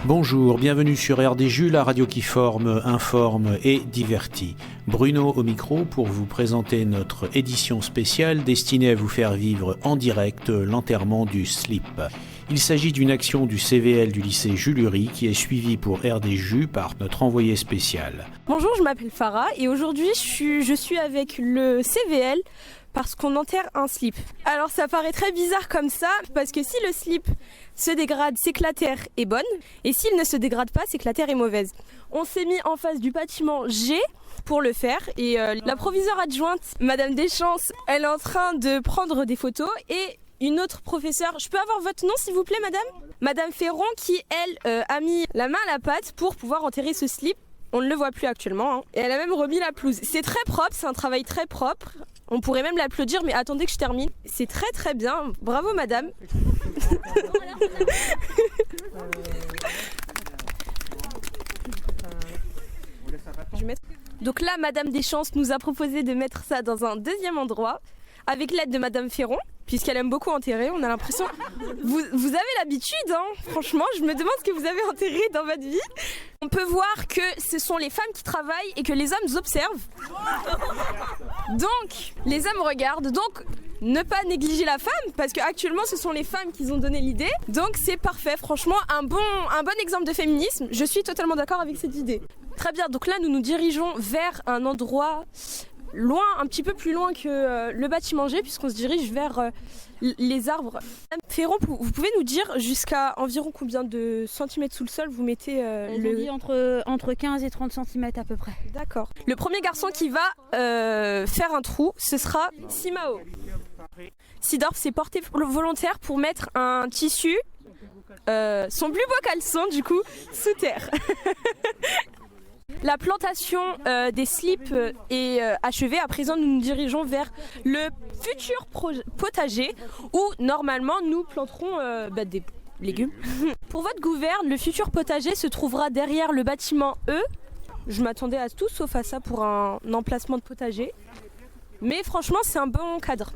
Bonjour, bienvenue sur RDJU, la radio qui forme, informe et divertit. Bruno au micro pour vous présenter notre édition spéciale destinée à vous faire vivre en direct l'enterrement du slip. Il s'agit d'une action du CVL du lycée Jules Lurie qui est suivie pour RDJU par notre envoyé spécial. Bonjour, je m'appelle Farah et aujourd'hui je suis avec le CVL parce qu'on enterre un slip. Alors ça paraît très bizarre comme ça, parce que si le slip se dégrade, c'est que la terre est bonne, et s'il ne se dégrade pas, c'est que la terre est mauvaise. On s'est mis en face du bâtiment G pour le faire, et la proviseure adjointe, Madame Deschamps, elle est en train de prendre des photos, et une autre professeure, je peux avoir votre nom s'il vous plaît madame ? Madame Ferron qui, elle, a mis la main à la pâte pour pouvoir enterrer ce slip. On ne le voit plus actuellement, hein. Et elle a même remis la pelouse. C'est très propre, c'est un travail très propre. On pourrait même l'applaudir, mais attendez que je termine. C'est très très bien. Bravo madame. Donc là, Madame Deschamps nous a proposé de mettre ça dans un deuxième endroit, avec l'aide de Madame Ferron, puisqu'elle aime beaucoup enterrer. On a l'impression... Vous avez l'habitude, hein. Franchement, je me demande ce que vous avez enterré dans votre vie. On peut voir que ce sont les femmes qui travaillent et que les hommes observent. Donc, les hommes regardent. Donc, ne pas négliger la femme, parce qu'actuellement, ce sont les femmes qui ont donné l'idée. Donc, c'est parfait. Franchement, un bon exemple de féminisme. Je suis totalement d'accord avec cette idée. Très bien. Donc là, nous nous dirigeons vers un endroit... loin, un petit peu plus loin que le bâtiment G, puisqu'on se dirige vers les arbres. Madame Ferron, vous pouvez nous dire jusqu'à environ combien de centimètres sous le sol vous mettez le... dit entre 15 et 30 centimètres à peu près. D'accord. Le premier garçon qui va faire un trou, ce sera Simao. Sidorf s'est porté volontaire pour mettre un tissu, son plus beau caleçon du coup, sous terre. La plantation des slips est achevée. À présent, nous nous dirigeons vers le futur potager où, normalement, nous planterons des légumes. Pour votre gouverne, le futur potager se trouvera derrière le bâtiment E. Je m'attendais à tout sauf à ça pour un emplacement de potager. Mais franchement, c'est un bon cadre.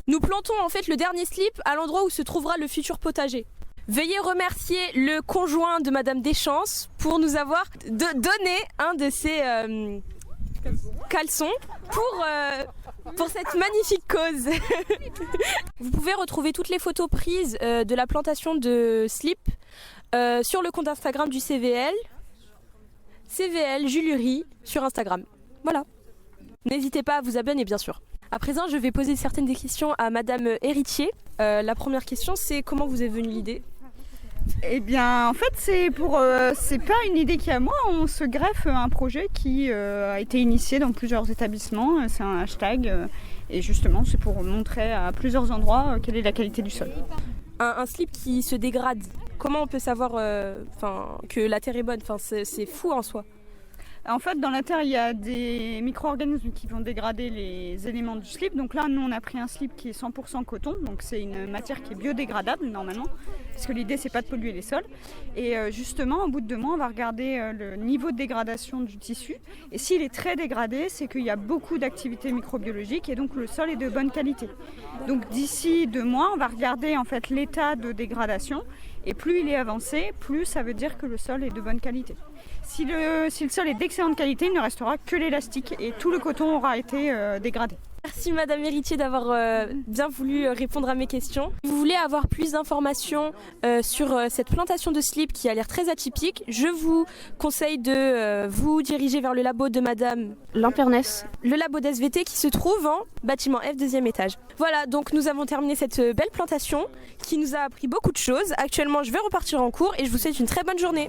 Nous plantons en fait le dernier slip à l'endroit où se trouvera le futur potager. Veuillez remercier le conjoint de Madame Deschamps pour nous avoir donné un de ses caleçons pour cette magnifique cause. Vous pouvez retrouver toutes les photos prises de la plantation de slip sur le compte Instagram du CVL Jules Lurie sur Instagram. Voilà. N'hésitez pas à vous abonner bien sûr. À présent, je vais poser certaines des questions à Madame Héritier. La première question, c'est comment vous est venue l'idée ? Eh bien, en fait, c'est pas une idée qui est à moi. On se greffe un projet qui a été initié dans plusieurs établissements. C'est un hashtag. Et justement, c'est pour montrer à plusieurs endroits quelle est la qualité du sol. Un slip qui se dégrade, comment on peut savoir que la terre est bonne ? C'est fou en soi. En fait, dans la terre, il y a des micro-organismes qui vont dégrader les éléments du slip. Donc là, nous, on a pris un slip qui est 100% coton. Donc c'est une matière qui est biodégradable, normalement. Parce que l'idée, c'est pas de polluer les sols. Et justement, au bout de 2 mois, on va regarder le niveau de dégradation du tissu. Et s'il est très dégradé, c'est qu'il y a beaucoup d'activités microbiologiques et donc le sol est de bonne qualité. Donc d'ici 2 mois, on va regarder en fait l'état de dégradation. Et plus il est avancé, plus ça veut dire que le sol est de bonne qualité. Si le sol est d'excellente qualité, il ne restera que l'élastique et tout le coton aura été dégradé. Merci Madame Héritier d'avoir bien voulu répondre à mes questions. Si vous voulez avoir plus d'informations sur cette plantation de slip qui a l'air très atypique, je vous conseille de vous diriger vers le labo de Madame Lampernès. Le labo d'SVT qui se trouve en bâtiment F, 2e étage. Voilà, donc nous avons terminé cette belle plantation qui nous a appris beaucoup de choses. Actuellement, je vais repartir en cours et je vous souhaite une très bonne journée.